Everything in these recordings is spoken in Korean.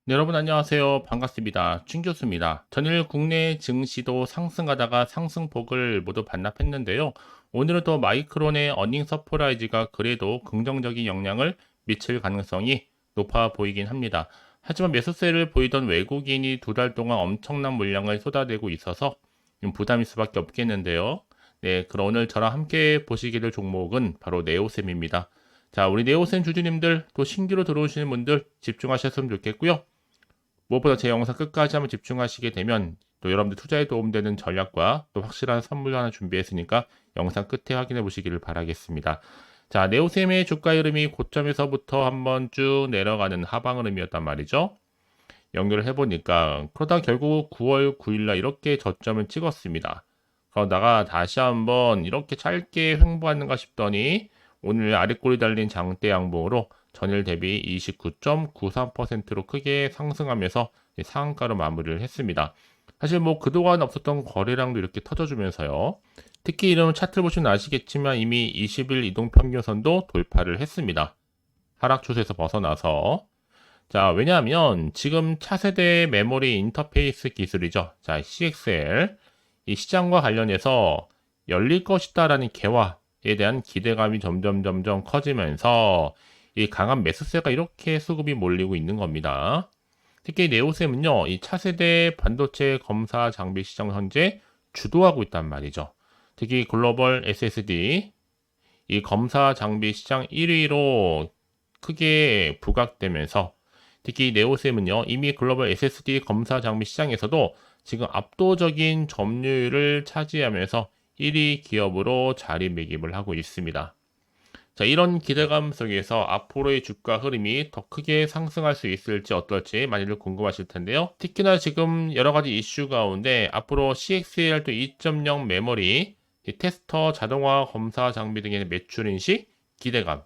네, 여러분 안녕하세요. 반갑습니다. 춘 교수입니다. 전일 국내 증시도 상승하다가 상승폭을 모두 반납했는데요. 오늘은 또 마이크론의 어닝 서프라이즈가 그래도 긍정적인 영향을 미칠 가능성이 높아 보이긴 합니다. 하지만 매수세를 보이던 외국인이 두 달 동안 엄청난 물량을 쏟아내고 있어서 좀 부담일 수밖에 없겠는데요. 네, 그럼 오늘 저랑 함께 보시게 될 종목은 바로 네오셈입니다. 자, 우리 네오셈 주주님들 또 신규로 들어오시는 분들 집중하셨으면 좋겠고요. 무엇보다 제 영상 끝까지 한번 집중하시게 되면 또 여러분들 투자에 도움되는 전략과 또 확실한 선물 하나 준비했으니까 영상 끝에 확인해 보시기를 바라겠습니다. 자, 네오셈의 주가 흐름이 고점에서부터 한번 쭉 내려가는 하방 흐름이었단 말이죠. 연결을 해보니까 그러다 결국 9월 9일날 이렇게 저점을 찍었습니다. 그러다가 다시 한번 이렇게 짧게 횡보하는가 싶더니 오늘 아랫골이 달린 장대 양봉으로 전일 대비 29.93%로 크게 상승하면서 상한가로 마무리를 했습니다. 사실 뭐 그동안 없었던 거래량도 이렇게 터져주면서요. 특히 이런 차트를 보시면 아시겠지만 이미 20일 이동평균선도 돌파를 했습니다. 하락 추세에서 벗어나서 자, 왜냐하면 지금 차세대 메모리 인터페이스 기술이죠. 자, CXL 이 시장과 관련해서 열릴 것이다라는 개화에 대한 기대감이 점점 커지면서 이 강한 매수세가 이렇게 수급이 몰리고 있는 겁니다. 특히 네오셈은요, 이 차세대 반도체 검사 장비 시장 현재 주도하고 있단 말이죠. 특히 글로벌 SSD 이 검사 장비 시장 1위로 크게 부각되면서 특히 네오셈은요, 이미 글로벌 SSD 검사 장비 시장에서도 지금 압도적인 점유율을 차지하면서 1위 기업으로 자리매김을 하고 있습니다. 자, 이런 기대감 속에서 앞으로의 주가 흐름이 더 크게 상승할 수 있을지 어떨지 많이들 궁금하실 텐데요. 특히나 지금 여러 가지 이슈 가운데 앞으로 CXL 또 2.0 메모리, 이 테스터 자동화 검사 장비 등의 매출 인식, 기대감.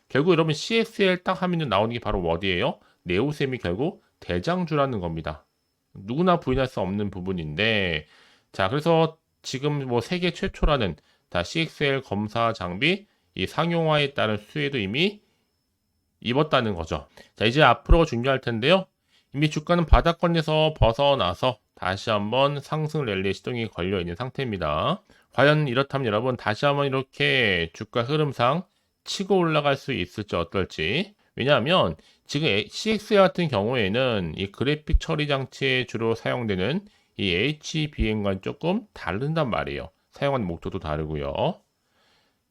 결국 여러분 CXL 딱 하면 나오는 게 바로 어디예요? 네오셈이 결국 대장주라는 겁니다. 누구나 부인할 수 없는 부분인데, 자, 그래서 지금 뭐 세계 최초라는 다 CXL 검사 장비 이 상용화에 따른 수혜도 이미 입었다는 거죠. 자, 이제 앞으로 중요할 텐데요. 이미 주가는 바닥권에서 벗어나서 다시 한번 상승 랠리 시동이 걸려 있는 상태입니다. 과연 이렇다면 여러분 다시 한번 이렇게 주가 흐름상 치고 올라갈 수 있을지 어떨지. 왜냐하면 지금 CX 같은 경우에는 이 그래픽 처리 장치에 주로 사용되는 이 HBM과는 조금 다른단 말이에요. 사용하는 목적도 다르고요.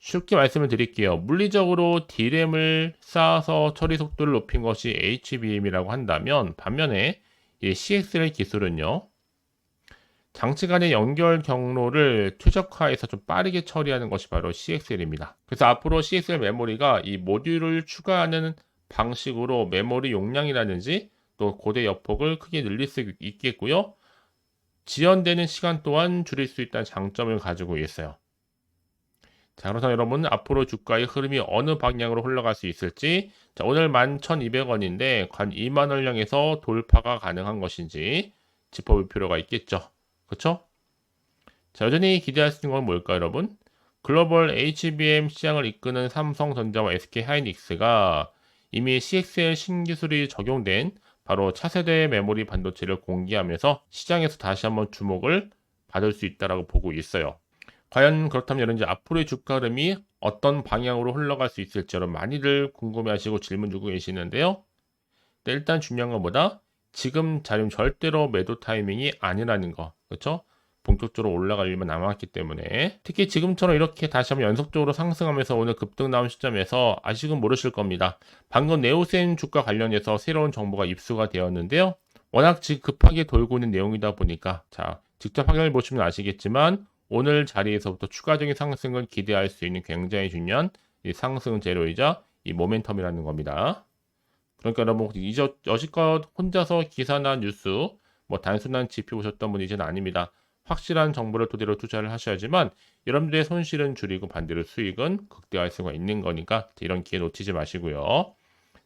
쉽게 말씀을 드릴게요. 물리적으로 D램을 쌓아서 처리 속도를 높인 것이 HBM이라고 한다면 반면에 이 CXL 기술은요. 장치 간의 연결 경로를 최적화해서 좀 빠르게 처리하는 것이 바로 CXL입니다. 그래서 앞으로 CXL 메모리가 이 모듈을 추가하는 방식으로 메모리 용량이라든지 또 고대 여폭을 크게 늘릴 수 있겠고요. 지연되는 시간 또한 줄일 수 있다는 장점을 가지고 있어요. 자, 그래서 여러분 앞으로 주가의 흐름이 어느 방향으로 흘러갈 수 있을지 자, 오늘 11,200원인데 관 2만 원 향해서 돌파가 가능한 것인지 짚어볼 필요가 있겠죠. 그렇죠? 자, 여전히 기대할 수 있는 건 뭘까요, 여러분? 글로벌 HBM 시장을 이끄는 삼성전자와 SK하이닉스가 이미 CXL 신기술이 적용된 바로 차세대 메모리 반도체를 공개하면서 시장에서 다시 한번 주목을 받을 수 있다라고 보고 있어요. 과연 그렇다면 여러분 이제 앞으로의 주가 흐름이 어떤 방향으로 흘러갈 수 있을지 여러분 많이들 궁금해하시고 질문 주고 계시는데요. 네, 일단 중요한 것보다 지금 자리는 절대로 매도 타이밍이 아니라는 거, 그렇죠? 본격적으로 올라갈 일만 남았기 때문에 특히 지금처럼 이렇게 다시 한번 연속적으로 상승하면서 오늘 급등 나온 시점에서 아직은 모르실 겁니다. 방금 네오셈 주가 관련해서 새로운 정보가 입수가 되었는데요. 워낙 지금 급하게 돌고 있는 내용이다 보니까 자 직접 확인해 보시면 아시겠지만 오늘 자리에서부터 추가적인 상승을 기대할 수 있는 굉장히 중요한 이 상승 재료이자 이 모멘텀이라는 겁니다. 그러니까 여러분 여지껏 혼자서 기사나 뉴스 뭐 단순한 지표 보셨던 분이 이제는 아닙니다. 확실한 정보를 토대로 투자를 하셔야지만 여러분들의 손실은 줄이고 반대로 수익은 극대화할 수가 있는 거니까 이런 기회 놓치지 마시고요.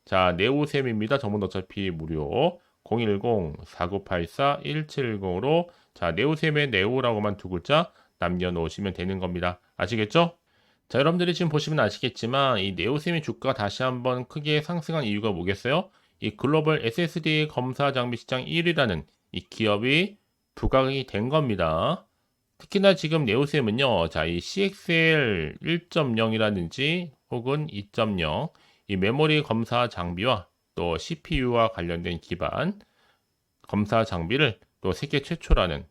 자, 네오셈입니다. 전문 어차피 무료 010-4984-1710으로 자, 네오셈의 네오라고만 두 글자 남겨놓으시면 되는 겁니다. 아시겠죠? 자, 여러분들이 지금 보시면 아시겠지만 이 네오셈의 주가가 다시 한번 크게 상승한 이유가 뭐겠어요? 이 글로벌 SSD 검사 장비 시장 1위라는 이 기업이 부각이 된 겁니다. 특히나 지금 네오셈은요, 자, 이 CXL 1.0이라든지 혹은 2.0, 이 메모리 검사 장비와 또 CPU와 관련된 기반 검사 장비를 또 세계 최초라는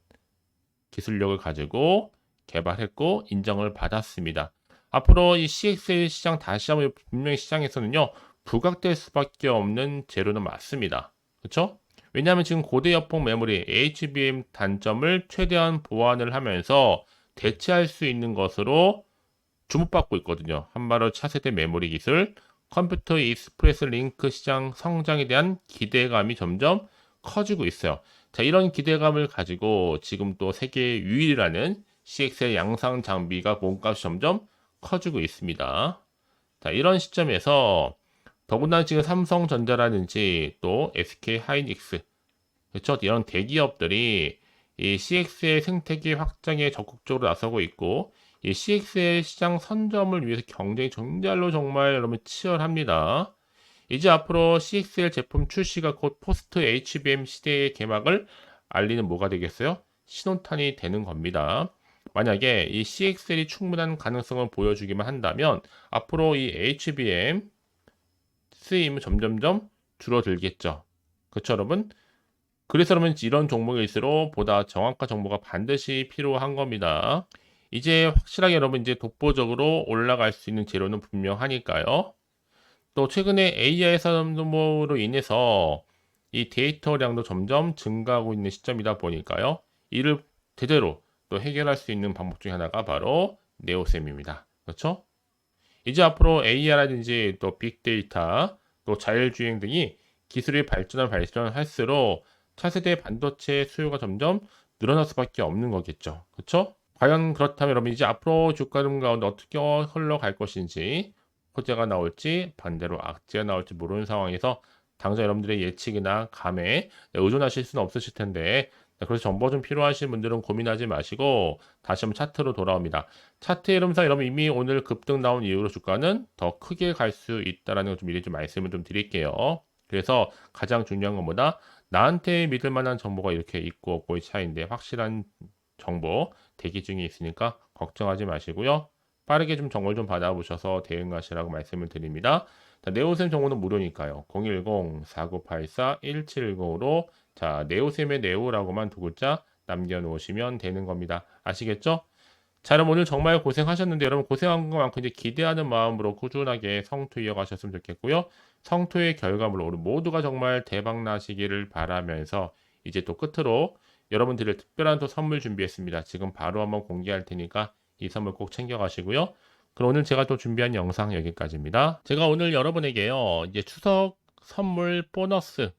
기술력을 가지고 개발했고 인정을 받았습니다. 앞으로 이 CXL 시장 다시 한번 분명히 시장에서는요, 부각될 수밖에 없는 재료는 맞습니다. 그렇죠? 왜냐하면 지금 고대 여폭 메모리 HBM 단점을 최대한 보완을 하면서 대체할 수 있는 것으로 주목받고 있거든요. 한마디로 차세대 메모리 기술, 컴퓨터 익스프레스 링크 시장 성장에 대한 기대감이 점점 커지고 있어요. 자, 이런 기대감을 가지고 지금 또 세계 유일이라는 CXL 양상 장비가 몸값이 점점 커지고 있습니다. 자, 이런 시점에서 더군다나 지금 삼성전자라든지 또 SK 하이닉스, 그렇죠? 이런 대기업들이 이 CXL 생태계 확장에 적극적으로 나서고 있고, 이 CXL 시장 선점을 위해서 경쟁이 정말 여러분 치열합니다. 이제 앞으로 CXL 제품 출시가 곧 포스트 HBM 시대의 개막을 알리는 뭐가 되겠어요? 신호탄이 되는 겁니다. 만약에 이 CXL이 충분한 가능성을 보여주기만 한다면 앞으로 이 HBM 쓰임은 점점점 줄어들겠죠. 그렇죠, 여러분? 그래서 그러면 이런 종목일수록 보다 정확한 정보가 반드시 필요한 겁니다. 이제 확실하게 여러분 이제 독보적으로 올라갈 수 있는 재료는 분명하니까요. 또 최근에 AI 산업으로 인해서 이 데이터량도 점점 증가하고 있는 시점이다 보니까요. 이를 제대로 또 해결할 수 있는 방법 중에 하나가 바로 네오셈입니다. 그렇죠? 이제 앞으로 AI라든지 또 빅데이터, 또 자율주행 등이 기술이 발전할수록 차세대 반도체 수요가 점점 늘어날 수밖에 없는 거겠죠. 그렇죠? 과연 그렇다면 여러분 이제 앞으로 주가등 가운데 어떻게 흘러갈 것인지, 호재가 나올지 반대로 악재가 나올지 모르는 상황에서 당장 여러분들의 예측이나 감에 의존하실 수는 없으실 텐데, 그래서 정보 좀 필요하신 분들은 고민하지 마시고 다시 한번 차트로 돌아옵니다. 차트 흐름상 여러분 이미 오늘 급등 나온 이후로 주가는 더 크게 갈 수 있다는 걸 좀 미리 좀 말씀을 좀 드릴게요. 그래서 가장 중요한 것보다 나한테 믿을 만한 정보가 이렇게 있고 없고의 차이인데, 확실한 정보 대기 중에 있으니까 걱정하지 마시고요. 빠르게 좀 정보를 좀 받아보셔서 대응하시라고 말씀을 드립니다. 자, 네오셈 정보는 무료니까요. 010-4984-1710으로 자, 네오셈의 네오라고만 두 글자 남겨놓으시면 되는 겁니다. 아시겠죠? 자, 여러분 오늘 정말 고생하셨는데, 여러분 고생한 것만큼 이제 기대하는 마음으로 꾸준하게 성투 이어가셨으면 좋겠고요. 성투의 결과물로 우리 모두가 정말 대박 나시기를 바라면서 이제 또 끝으로 여러분들을 특별한 또 선물 준비했습니다. 지금 바로 한번 공개할 테니까 이 선물 꼭 챙겨가시고요. 그럼 오늘 제가 또 준비한 영상 여기까지입니다. 제가 오늘 여러분에게요, 이제 추석 선물 보너스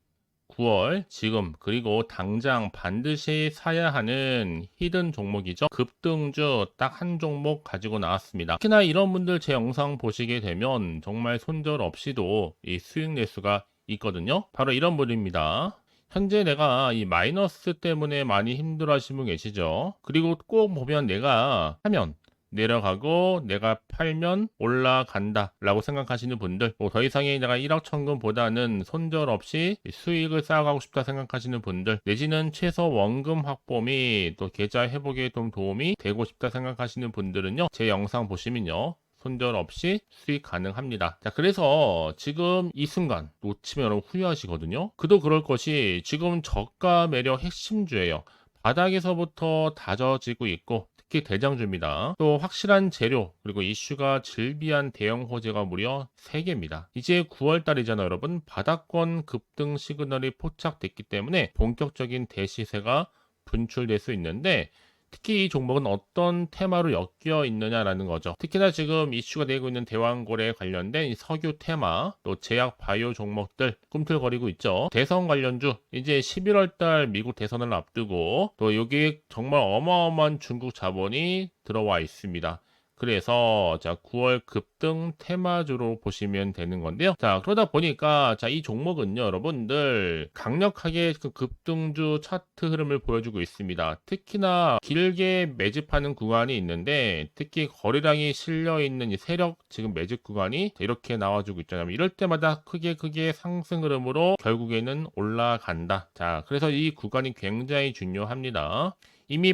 9월 지금 그리고 당장 반드시 사야 하는 히든 종목이죠. 급등주 딱 한 종목 가지고 나왔습니다. 특히나 이런 분들 제 영상 보시게 되면 정말 손절 없이도 이 수익 낼 수가 있거든요. 바로 이런 분입니다. 현재 내가 이 마이너스 때문에 많이 힘들어 하시는 분 계시죠. 그리고 꼭 보면 내가 하면 내려가고 내가 팔면 올라간다 라고 생각하시는 분들, 뭐 더 이상의 내가 1억 천금보다는 손절 없이 수익을 쌓아가고 싶다 생각하시는 분들, 내지는 최소 원금 확보 및 또 계좌 회복에 좀 도움이 되고 싶다 생각하시는 분들은요, 제 영상 보시면요 손절 없이 수익 가능합니다. 자, 그래서 지금 이 순간 놓치면 여러분 후회하시거든요. 그도 그럴 것이 지금 저가 매력 핵심주예요. 바닥에서부터 다져지고 있고 특히 대장주입니다. 또 확실한 재료 그리고 이슈가 질비한 대형 호재가 무려 3개입니다. 이제 9월 달이잖아요, 여러분. 바닥권 급등 시그널이 포착됐기 때문에 본격적인 대시세가 분출될 수 있는데, 특히 이 종목은 어떤 테마로 엮여 있느냐라는 거죠. 특히나 지금 이슈가 되고 있는 대왕고래에 관련된 이 석유 테마, 또 제약 바이오 종목들 꿈틀거리고 있죠. 대선 관련주, 이제 11월 달 미국 대선을 앞두고 또 여기에 정말 어마어마한 중국 자본이 들어와 있습니다. 그래서 자 9월 급등 테마주로 보시면 되는 건데요. 자 그러다 보니까 자 이 종목은요 여러분들 강력하게 그 급등주 차트 흐름을 보여주고 있습니다. 특히나 길게 매집하는 구간이 있는데 특히 거래량이 실려 있는 이 세력 지금 매집 구간이 이렇게 나와주고 있잖아요. 이럴 때마다 크게 상승 흐름으로 결국에는 올라간다. 자 그래서 이 구간이 굉장히 중요합니다. 이미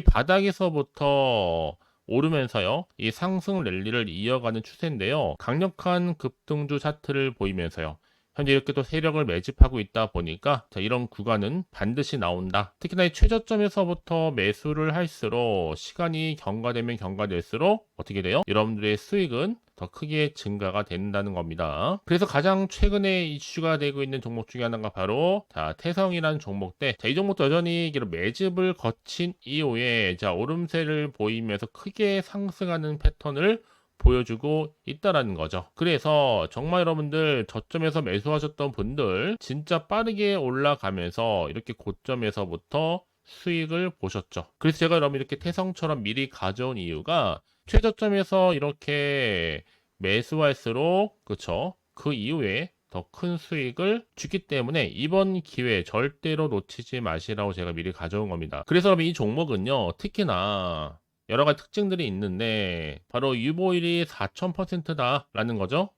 바닥에서부터 오르면서요. 이 상승 랠리를 이어가는 추세인데요. 강력한 급등주 차트를 보이면서요. 현재 이렇게 또 세력을 매집하고 있다 보니까 자, 이런 구간은 반드시 나온다. 특히나 이 최저점에서부터 매수를 할수록 시간이 경과되면 경과될수록 어떻게 돼요? 여러분들의 수익은 더 크게 증가가 된다는 겁니다. 그래서 가장 최근에 이슈가 되고 있는 종목 중에 하나가 바로 자, 태성이라는 종목인데 자, 이 종목도 여전히 매집을 거친 이후에 자, 오름세를 보이면서 크게 상승하는 패턴을 보여주고 있다라는 거죠. 그래서 정말 여러분들 저점에서 매수하셨던 분들 진짜 빠르게 올라가면서 이렇게 고점에서부터 수익을 보셨죠. 그래서 제가 여러분 이렇게 태성처럼 미리 가져온 이유가 최저점에서 이렇게 매수할수록 그쵸? 그 이후에 더 큰 수익을 주기 때문에 이번 기회 절대로 놓치지 마시라고 제가 미리 가져온 겁니다. 그래서 여러분 이 종목은요 특히나 여러 가지 특징들이 있는데 바로 유보율이 4000%다 라는 거죠.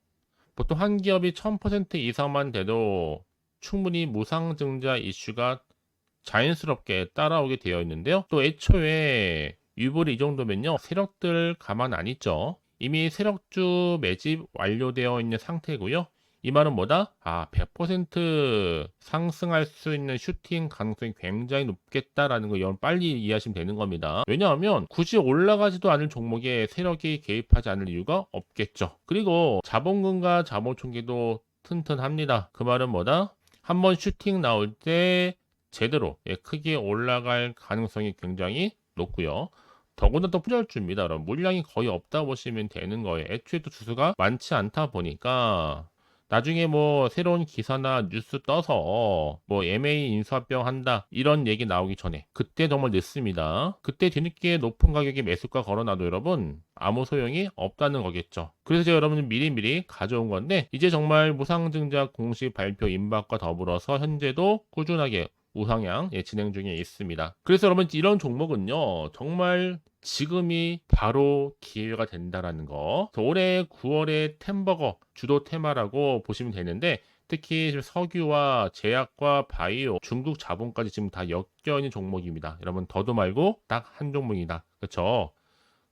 보통 한 기업이 1000% 이상만 돼도 충분히 무상증자 이슈가 자연스럽게 따라오게 되어 있는데요. 또 애초에 유보율이 이 정도면요 세력들 가만 안 있죠. 이미 세력주 매집 완료되어 있는 상태고요. 이 말은 뭐다? 100% 상승할 수 있는 슈팅 가능성이 굉장히 높겠다라는 거 여러분 빨리 이해하시면 되는 겁니다. 왜냐하면 굳이 올라가지도 않을 종목에 세력이 개입하지 않을 이유가 없겠죠. 그리고 자본금과 자본총계도 튼튼합니다. 그 말은 뭐다? 한번 슈팅 나올 때 제대로 크게 올라갈 가능성이 굉장히 높고요. 더구나 또 품절주입니다. 여러분 물량이 거의 없다 보시면 되는 거예요. 애초에 또 주수가 많지 않다 보니까 나중에 뭐 새로운 기사나 뉴스 떠서 뭐 MA 인수합병 한다 이런 얘기 나오기 전에 그때 정말 늦습니다. 그때 뒤늦게 높은 가격에 매수가 걸어놔도 여러분 아무 소용이 없다는 거겠죠. 그래서 제가 여러분들 미리미리 가져온 건데 이제 정말 무상증자 공식 발표 임박과 더불어서 현재도 꾸준하게 우상향 진행 중에 있습니다. 그래서 여러분 이런 종목은요 정말 지금이 바로 기회가 된다라는 거. 올해 9월에 템버거 주도 테마라고 보시면 되는데 특히 지금 석유와 제약과 바이오, 중국 자본까지 지금 다 엮여 있는 종목입니다. 여러분 더도 말고 딱 한 종목이다. 그렇죠?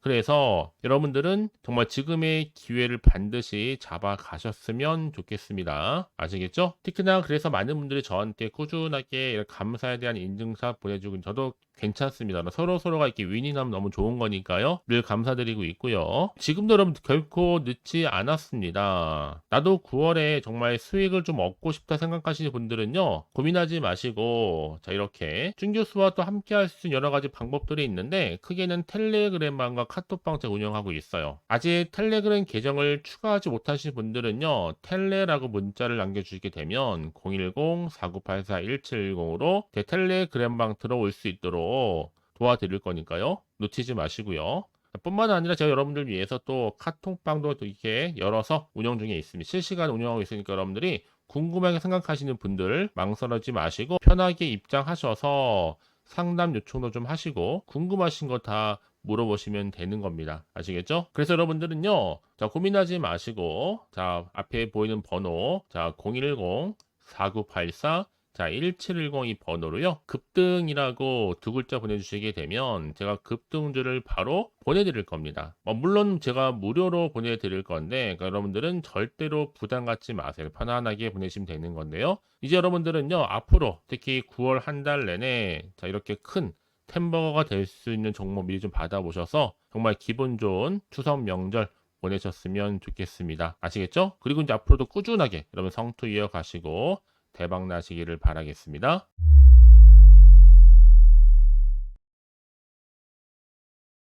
그래서 여러분들은 정말 지금의 기회를 반드시 잡아 가셨으면 좋겠습니다. 아시겠죠? 특히나 그래서 많은 분들이 저한테 꾸준하게 감사에 대한 인증샷 보내주고 저도 괜찮습니다. 서로가 이렇게 윈이 나면 너무 좋은 거니까요. 늘 감사드리고 있고요. 지금도 여러분 결코 늦지 않았습니다. 나도 9월에 정말 수익을 좀 얻고 싶다 생각하시는 분들은요. 고민하지 마시고 자 이렇게 준교수와 또 함께 할 수 있는 여러 가지 방법들이 있는데 크게는 텔레그램방과 카톡방 제가 운영하고 있어요. 아직 텔레그램 계정을 추가하지 못하신 분들은요. 텔레라고 문자를 남겨주시게 되면 010-4984-1710으로 제 텔레그램방 들어올 수 있도록 도와드릴 거니까요. 놓치지 마시고요. 뿐만 아니라 제가 여러분들 위해서 또 카톡방도 또 이렇게 열어서 운영 중에 있습니다. 실시간 운영하고 있으니까 여러분들이 궁금하게 생각하시는 분들 망설이지 마시고 편하게 입장하셔서 상담 요청도 좀 하시고 궁금하신 거 다 물어보시면 되는 겁니다. 아시겠죠? 그래서 여러분들은요. 자, 고민하지 마시고 자, 앞에 보이는 번호 자, 010-4984 자, 1710이 번호로요. 급등이라고 두 글자 보내주시게 되면 제가 급등주를 바로 보내드릴 겁니다. 물론 제가 무료로 보내드릴 건데 그러니까 여러분들은 절대로 부담 갖지 마세요. 편안하게 보내시면 되는 건데요. 이제 여러분들은요. 앞으로 특히 9월 한 달 내내 자 이렇게 큰 템버거가 될 수 있는 종목 미리 좀 받아보셔서 정말 기분 좋은 추석 명절 보내셨으면 좋겠습니다. 아시겠죠? 그리고 이제 앞으로도 꾸준하게 여러분 성투 이어가시고 대박 나시기를 바라겠습니다.